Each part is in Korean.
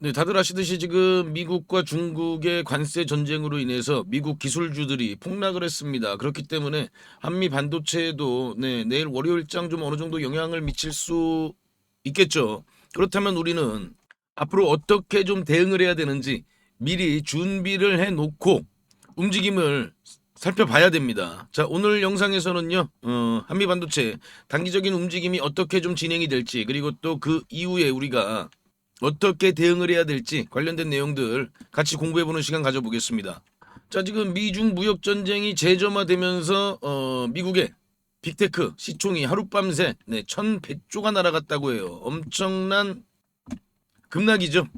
네, 다들 아시듯이 지금 미국과 중국의 관세 전쟁으로 인해서 미국 기술주들이 폭락을 했습니다. 그렇기 때문에 한미 반도체에도 내일 월요일장 좀 어느 정도 영향을 미칠 수 있겠죠. 그렇다면 우리는 앞으로 어떻게 좀 대응을 해야 되는지 미리 준비를 해 놓고 움직임을 살펴봐야 됩니다. 자, 오늘 영상에서는요, 한미 반도체 단기적인 움직임이 어떻게 좀 진행이 될지, 그리고 또 그 이후에 우리가 어떻게 대응을 해야 될지 관련된 내용들 같이 공부해보는 시간 가져보겠습니다. 자, 지금 미중 무역 전쟁이 재점화되면서 미국의 빅테크 시총이 하룻밤새 1,100조가 날아갔다고 해요. 엄청난 급락이죠.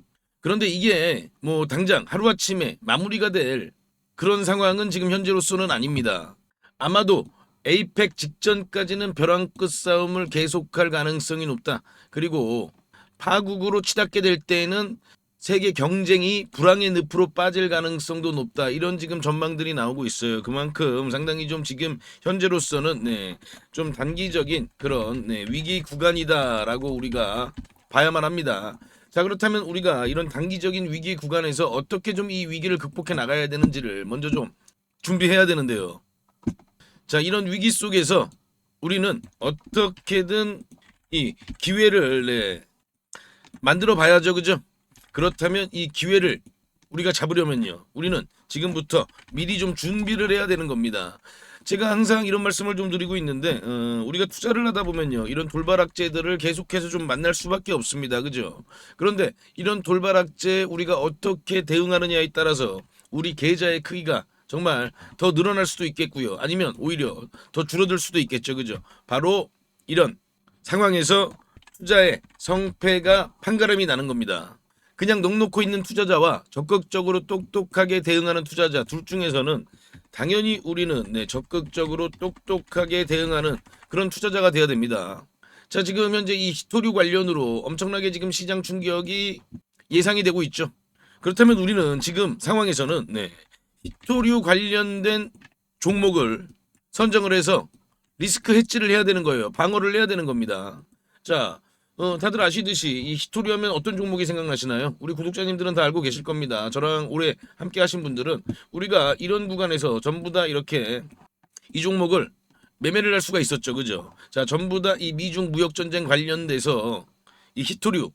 그런데 이게 뭐 당장 하루아침에 마무리가 될 그런 상황은 지금 현재로서는 아닙니다. 아마도 에이펙 직전까지는 벼랑 끝 싸움을 계속할 가능성이 높다. 그리고 파국으로 치닫게 될 때에는 세계 경쟁이 불황의 늪으로 빠질 가능성도 높다. 이런 지금 전망들이 나오고 있어요. 그만큼 상당히 좀 지금 현재로서는 좀 단기적인 그런 위기 구간이다라고 우리가 봐야만 합니다. 자, 그렇다면 우리가 이런 단기적인 위기 구간에서 어떻게 좀 이 위기를 극복해 나가야 되는지를 먼저 좀 준비해야 되는데요. 자, 이런 위기 속에서 우리는 어떻게든 이 기회를 만들어 봐야죠. 그죠? 그렇다면 이 기회를 우리가 잡으려면요, 우리는 지금부터 미리 좀 준비를 해야 되는 겁니다. 제가 항상 이런 말씀을 좀 드리고 있는데 우리가 투자를 하다 보면요, 이런 돌발악재들을 계속해서 좀 만날 수밖에 없습니다. 그죠? 그런데 이런 돌발악재 우리가 어떻게 대응하느냐에 따라서 우리 계좌의 크기가 정말 더 늘어날 수도 있겠고요, 아니면 오히려 더 줄어들 수도 있겠죠. 그죠? 바로 이런 상황에서 투자의 성패가 판가름이 나는 겁니다. 그냥 넋놓고 있는 투자자와 적극적으로 똑똑하게 대응하는 투자자 둘 중에서는 당연히 우리는 적극적으로 똑똑하게 대응하는 그런 투자자가 돼야 됩니다. 자, 지금 현재 이 히토류 관련으로 엄청나게 지금 시장 충격이 예상이 되고 있죠. 그렇다면 우리는 지금 상황에서는 히토류 관련된 종목을 선정을 해서 리스크 해지를 해야 되는 거예요. 방어를 해야 되는 겁니다. 자, 다들 아시듯이 이 히토리 하면 어떤 종목이 생각나시나요? 우리 구독자님들은 다 알고 계실 겁니다. 저랑 오래 함께 하신 분들은 우리가 이런 구간에서 전부 다 이렇게 이 종목을 매매를 할 수가 있었죠. 그죠? 자, 전부 다 이 미중 무역 전쟁 관련돼서 이 히토류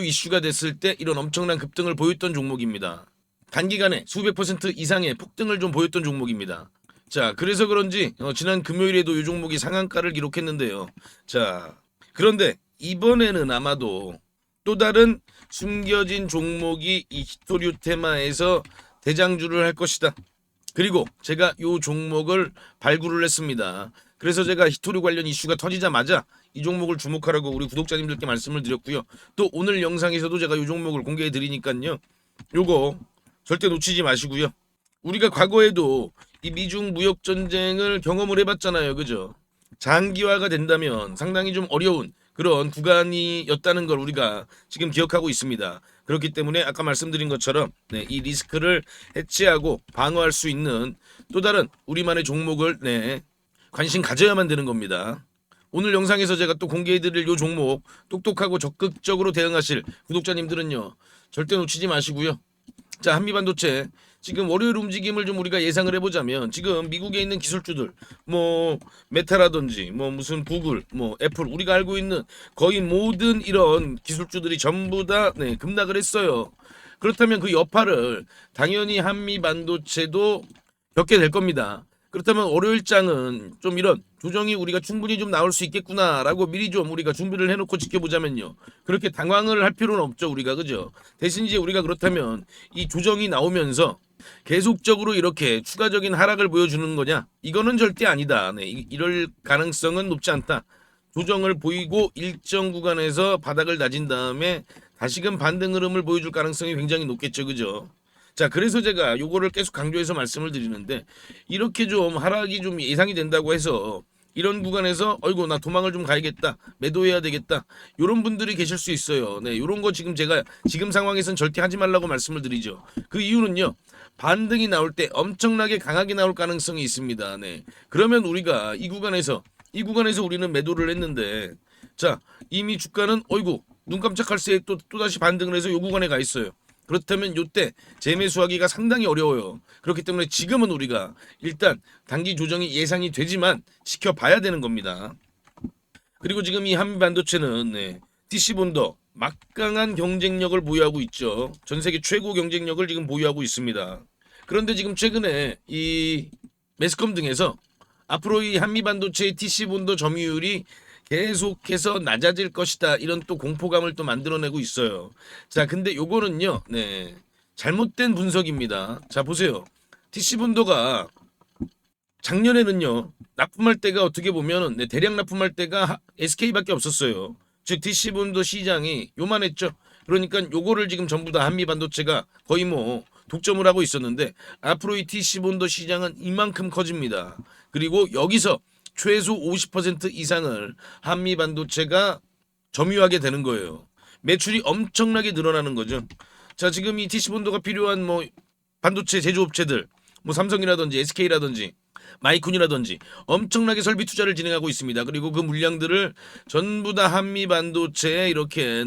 이슈가 됐을 때 이런 엄청난 급등을 보였던 종목입니다. 단기간에 수백 퍼센트 이상의 폭등을 좀 보였던 종목입니다. 자, 그래서 그런지 지난 금요일에도 이 종목이 상한가를 기록했는데요. 자, 그런데 이번에는 아마도 또 다른 숨겨진 종목이 이 히토류 테마에서 대장주를 할 것이다. 그리고 제가 이 종목을 발굴을 했습니다. 그래서 제가 히토류 관련 이슈가 터지자마자 이 종목을 주목하라고 우리 구독자님들께 말씀을 드렸고요. 또 오늘 영상에서도 제가 이 종목을 공개해 드리니까요, 요거 절대 놓치지 마시고요. 우리가 과거에도 이 미중 무역 전쟁을 경험을 해봤잖아요. 그죠? 장기화가 된다면 상당히 좀 어려운 그런 구간이었다는 걸 우리가 지금 기억하고 있습니다. 그렇기 때문에 아까 말씀드린 것처럼 이 리스크를 해치하고 방어할 수 있는 또 다른 우리만의 종목을 관심 가져야만 되는 겁니다. 오늘 영상에서 제가 또 공개해드릴 요 종목 똑똑하고 적극적으로 대응하실 구독자님들은요, 절대 놓치지 마시고요. 자, 한미반도체 지금 월요일 움직임을 좀 우리가 예상을 해보자면 지금 미국에 있는 기술주들 뭐 메타라든지 뭐 무슨 구글 뭐 애플 우리가 알고 있는 거의 모든 이런 기술주들이 전부 다 급락을 했어요. 그렇다면 그 여파를 당연히 한미반도체도 겪게 될 겁니다. 그렇다면 월요일장은 좀 이런 조정이 우리가 충분히 좀 나올 수 있겠구나라고 미리 좀 우리가 준비를 해놓고 지켜보자면요, 그렇게 당황을 할 필요는 없죠. 우리가 그죠? 대신 이제 우리가 그렇다면 이 조정이 나오면서 계속적으로 이렇게 추가적인 하락을 보여주는 거냐? 이거는 절대 아니다. 이럴 가능성은 높지 않다. 조정을 보이고 일정 구간에서 바닥을 다진 다음에 다시금 반등 흐름을 보여줄 가능성이 굉장히 높겠죠. 그죠? 자, 그래서 제가 요거를 계속 강조해서 말씀을 드리는데, 이렇게 좀 하락이 좀 예상이 된다고 해서 이런 구간에서 어이구 나 도망을 좀 가야겠다, 매도해야 되겠다, 요런 분들이 계실 수 있어요. 요런 거 지금 제가 지금 상황에선 절대 하지 말라고 말씀을 드리죠. 그 이유는요, 반등이 나올 때 엄청나게 강하게 나올 가능성이 있습니다. 그러면 우리가 이 구간에서 우리는 매도를 했는데, 자, 이미 주가는 어이구 눈 깜짝할 새에 또다시 반등을 해서 요 구간에 가 있어요. 그렇다면 요때 재매수하기가 상당히 어려워요. 그렇기 때문에 지금은 우리가 일단 단기 조정이 예상이 되지만 지켜봐야 되는 겁니다. 그리고 지금 이 한미반도체는 TC본더 막강한 경쟁력을 보유하고 있죠. 전 세계 최고 경쟁력을 지금 보유하고 있습니다. 그런데 지금 최근에 이 매스컴 등에서 앞으로 이 한미반도체의 TC본더 점유율이 계속해서 낮아질 것이다, 이런 또 공포감을 또 만들어내고 있어요. 자, 근데 요거는요, 잘못된 분석입니다. 자, 보세요. TC본더가 작년에는요, 납품할 때가 어떻게 보면은 대량 납품할 때가 SK밖에 없었어요. 즉 TC본더 시장이 요만했죠. 그러니까 요거를 지금 전부 다 한미반도체가 거의 뭐 독점을 하고 있었는데, 앞으로 이 TC본더 시장은 이만큼 커집니다. 그리고 여기서 최소 50% 이상을 한미반도체가 점유하게 되는 거예요. 매출이 엄청나게 늘어나는 거죠. 자, 지금 이 TC본더가 필요한 뭐 반도체 제조업체들, 뭐 삼성이라든지 SK라든지 마이콘이라든지 엄청나게 설비 투자를 진행하고 있습니다. 그리고 그 물량들을 전부 다 한미반도체에 이렇게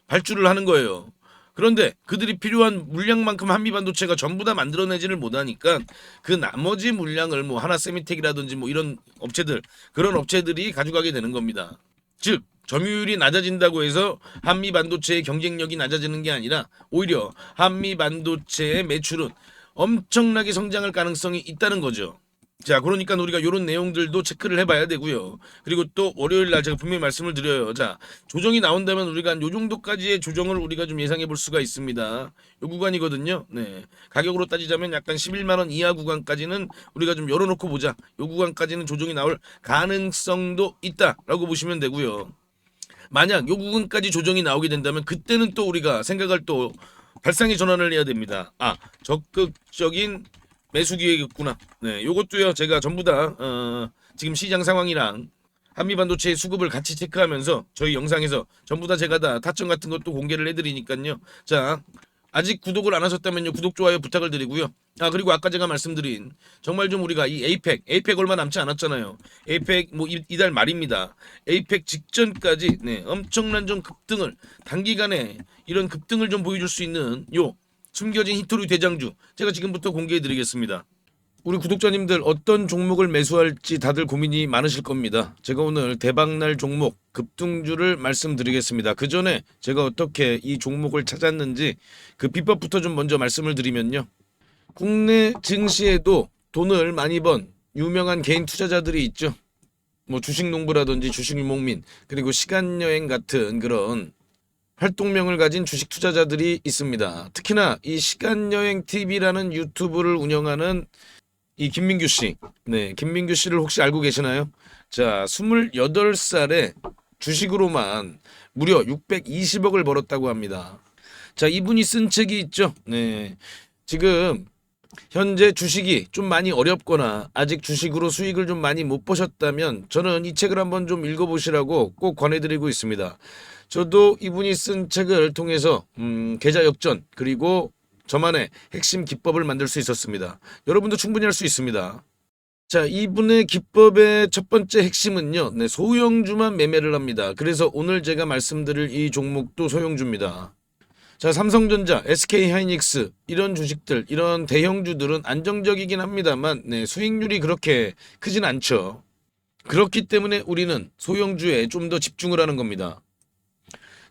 발주를 하는 거예요. 그런데 그들이 필요한 물량만큼 한미반도체가 전부 다 만들어내지를 못하니까 그 나머지 물량을 뭐 하나세미텍이라든지 뭐 이런 업체들, 그런 업체들이 가져가게 되는 겁니다. 즉 점유율이 낮아진다고 해서 한미반도체의 경쟁력이 낮아지는 게 아니라 오히려 한미반도체의 매출은 엄청나게 성장할 가능성이 있다는 거죠. 자, 그러니까 우리가 이런 내용들도 체크를 해봐야 되고요. 그리고 또 월요일 날 제가 분명히 말씀을 드려요. 자, 조정이 나온다면 우리가 요 정도까지의 조정을 우리가 좀 예상해 볼 수가 있습니다. 요 구간이거든요. 가격으로 따지자면 약간 11만 원 이하 구간까지는 우리가 좀 열어놓고 보자. 요 구간까지는 조정이 나올 가능성도 있다라고 보시면 되고요. 만약 요 구간까지 조정이 나오게 된다면 그때는 또 우리가 생각할 또 발상의 전환을 해야 됩니다. 아, 적극적인 매수 기회겠구나. 요것도요 제가 전부 다 지금 시장 상황이랑 한미반도체의 수급을 같이 체크하면서 저희 영상에서 전부 다 제가 다 타점 같은 것도 공개를 해드리니까요. 자, 아직 구독을 안 하셨다면요, 구독 좋아요 부탁을 드리고요. 아, 그리고 아까 제가 말씀드린 정말 좀 우리가 이 에이펙 얼마 남지 않았잖아요. 에이펙 뭐 이달 말입니다. 에이펙 직전까지 엄청난 좀 급등을, 단기간에 이런 급등을 좀 보여줄 수 있는 요 숨겨진 히토리 대장주 제가 지금부터 공개해 드리겠습니다. 우리 구독자님들 어떤 종목을 매수할지 다들 고민이 많으실 겁니다. 제가 오늘 대박날 종목 급등주를 말씀드리겠습니다. 그 전에 제가 어떻게 이 종목을 찾았는지 그 비법부터 좀 먼저 말씀을 드리면요. 국내 증시에도 돈을 많이 번 유명한 개인 투자자들이 있죠. 뭐 주식농부라든지 주식유목민, 그리고 시간여행 같은 그런 활동명을 가진 주식 투자자들이 있습니다. 특히나 이 시간여행 TV라는 유튜브를 운영하는 이 김민규 씨. 김민규 씨를 혹시 알고 계시나요? 자, 28살에 주식으로만 무려 620억을 벌었다고 합니다. 자, 이분이 쓴 책이 있죠. 지금 현재 주식이 좀 많이 어렵거나 아직 주식으로 수익을 좀 많이 못 보셨다면 저는 이 책을 한번 좀 읽어보시라고 꼭 권해드리고 있습니다. 저도 이분이 쓴 책을 통해서 계좌 역전, 그리고 저만의 핵심 기법을 만들 수 있었습니다. 여러분도 충분히 할 수 있습니다. 자, 이분의 기법의 첫 번째 핵심은요, 소형주만 매매를 합니다. 그래서 오늘 제가 말씀드릴 이 종목도 소형주입니다. 자, 삼성전자, SK하이닉스 이런 주식들, 이런 대형주들은 안정적이긴 합니다만 수익률이 그렇게 크진 않죠. 그렇기 때문에 우리는 소형주에 좀 더 집중을 하는 겁니다.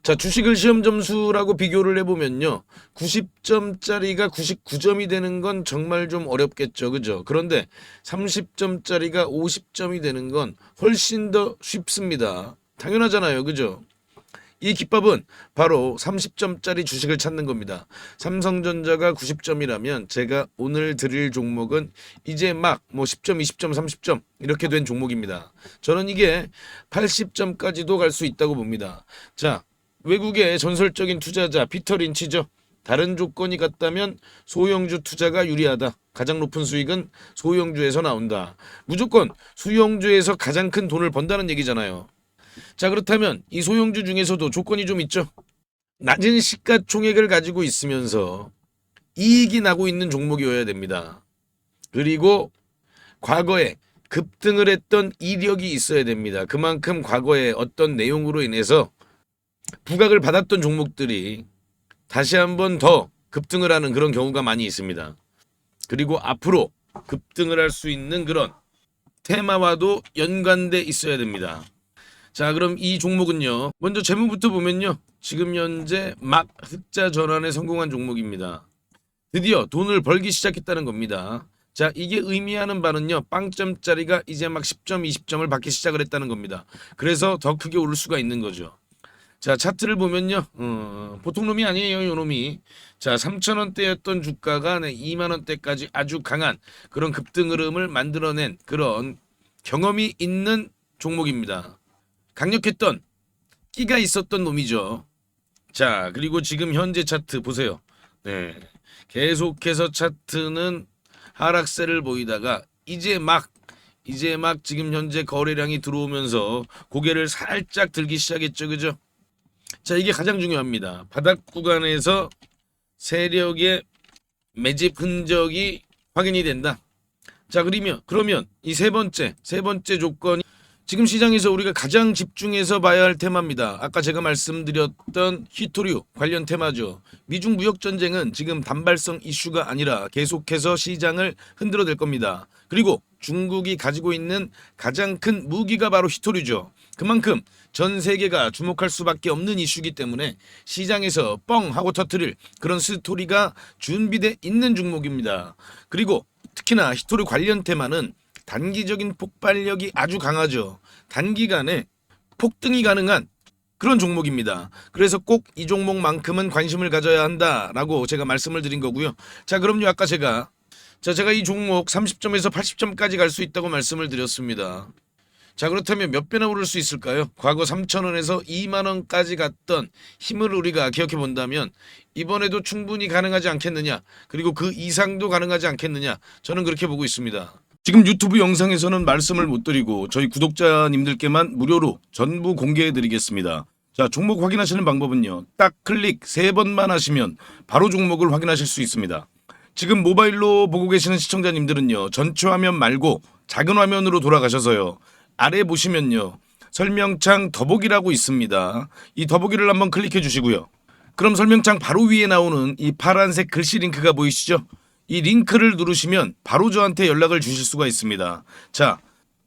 자, 주식을 시험 점수라고 비교를 해보면요, 90점짜리가 99점이 되는 건 정말 좀 어렵겠죠, 그죠? 그런데 30점짜리가 50점이 되는 건 훨씬 더 쉽습니다. 당연하잖아요, 그죠? 이 기법은 바로 30점짜리 주식을 찾는 겁니다. 삼성전자가 90점이라면 제가 오늘 드릴 종목은 이제 막 뭐 10점, 20점, 30점 이렇게 된 종목입니다. 저는 이게 80점까지도 갈 수 있다고 봅니다. 자, 외국의 전설적인 투자자 피터 린치죠. 다른 조건이 같다면 소형주 투자가 유리하다. 가장 높은 수익은 소형주에서 나온다. 무조건 소형주에서 가장 큰 돈을 번다는 얘기잖아요. 자, 그렇다면 이 소형주 중에서도 조건이 좀 있죠. 낮은 시가총액을 가지고 있으면서 이익이 나고 있는 종목이어야 됩니다. 그리고 과거에 급등을 했던 이력이 있어야 됩니다. 그만큼 과거에 어떤 내용으로 인해서 부각을 받았던 종목들이 다시 한번 더 급등을 하는 그런 경우가 많이 있습니다. 그리고 앞으로 급등을 할 수 있는 그런 테마와도 연관돼 있어야 됩니다. 자, 그럼 이 종목은요. 먼저 재무부터 보면요. 지금 현재 막 흑자 전환에 성공한 종목입니다. 드디어 돈을 벌기 시작했다는 겁니다. 자, 이게 의미하는 바는요. 빵점짜리가 이제 막 10점, 20점을 받기 시작을 했다는 겁니다. 그래서 더 크게 오를 수가 있는 거죠. 자, 차트를 보면요. 보통 놈이 아니에요, 요 놈이. 자, 3,000원대였던 주가가 2만원대까지 아주 강한 그런 급등 흐름을 만들어낸 그런 경험이 있는 종목입니다. 강력했던 끼가 있었던 놈이죠. 자, 그리고 지금 현재 차트 보세요. 네. 계속해서 차트는 하락세를 보이다가 이제 막 지금 현재 거래량이 들어오면서 고개를 살짝 들기 시작했죠. 그죠? 자, 이게 가장 중요합니다. 바닥 구간에서 세력의 매집 흔적이 확인이 된다. 자, 그러면 이 세 번째 조건이 지금 시장에서 우리가 가장 집중해서 봐야 할 테마입니다. 아까 제가 말씀드렸던 히토류 관련 테마죠. 미중 무역 전쟁은 지금 단발성 이슈가 아니라 계속해서 시장을 흔들어댈 겁니다. 그리고 중국이 가지고 있는 가장 큰 무기가 바로 히토류죠. 그만큼 전 세계가 주목할 수밖에 없는 이슈이기 때문에 시장에서 뻥 하고 터트릴 그런 스토리가 준비돼 있는 종목입니다. 그리고 특히나 히토류 관련 테마는 단기적인 폭발력이 아주 강하죠. 단기간에 폭등이 가능한 그런 종목입니다. 그래서 꼭 이 종목만큼은 관심을 가져야 한다라고 제가 말씀을 드린 거고요. 자, 그럼요. 아까 제가 이 종목 30점에서 80점까지 갈 수 있다고 말씀을 드렸습니다. 자, 그렇다면 몇 배나 오를 수 있을까요? 과거 3,000원에서 2만원까지 갔던 힘을 우리가 기억해 본다면 이번에도 충분히 가능하지 않겠느냐, 그리고 그 이상도 가능하지 않겠느냐, 저는 그렇게 보고 있습니다. 지금 유튜브 영상에서는 말씀을 못 드리고 저희 구독자님들께만 무료로 전부 공개해 드리겠습니다. 자, 종목 확인하시는 방법은요. 딱 클릭 3번만 하시면 바로 종목을 확인하실 수 있습니다. 지금 모바일로 보고 계시는 시청자님들은요. 전체 화면 말고 작은 화면으로 돌아가셔서요. 아래 보시면요. 설명창 더보기라고 있습니다. 이 더보기를 한번 클릭해 주시고요. 그럼 설명창 바로 위에 나오는 이 파란색 글씨 링크가 보이시죠? 이 링크를 누르시면 바로 저한테 연락을 주실 수가 있습니다. 자,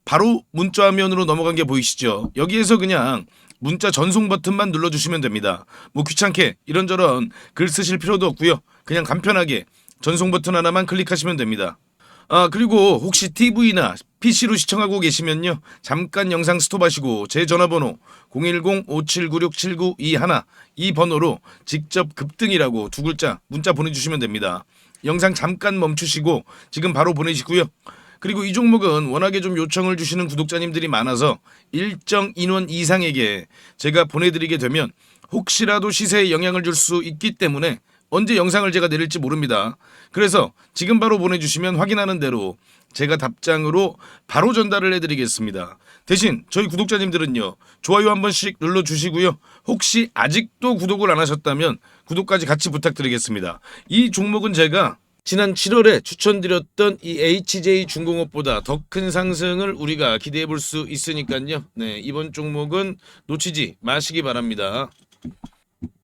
바로 문자 화면으로 넘어간 게 보이시죠? 여기에서 그냥 문자 전송 버튼만 눌러주시면 됩니다. 뭐 귀찮게 이런저런 글 쓰실 필요도 없고요. 그냥 간편하게 전송 버튼 하나만 클릭하시면 됩니다. 아, 그리고 혹시 TV나 PC로 시청하고 계시면요. 잠깐 영상 스톱하시고 제 전화번호 010-5796-7921 이 번호로 직접 급등이라고 2글자 문자 보내주시면 됩니다. 영상 잠깐 멈추시고 지금 바로 보내시고요. 그리고 이 종목은 워낙에 좀 요청을 주시는 구독자님들이 많아서 일정 인원 이상에게 제가 보내드리게 되면 혹시라도 시세에 영향을 줄 수 있기 때문에 언제 영상을 제가 내릴지 모릅니다. 그래서 지금 바로 보내주시면 확인하는 대로 제가 답장으로 바로 전달을 해드리겠습니다. 대신 저희 구독자님들은요. 좋아요 한 번씩 눌러주시고요. 혹시 아직도 구독을 안 하셨다면 구독까지 같이 부탁드리겠습니다. 이 종목은 제가 지난 7월에 추천드렸던 이 HJ중공업보다 더 큰 상승을 우리가 기대해 볼 수 있으니까요. 네, 이번 종목은 놓치지 마시기 바랍니다.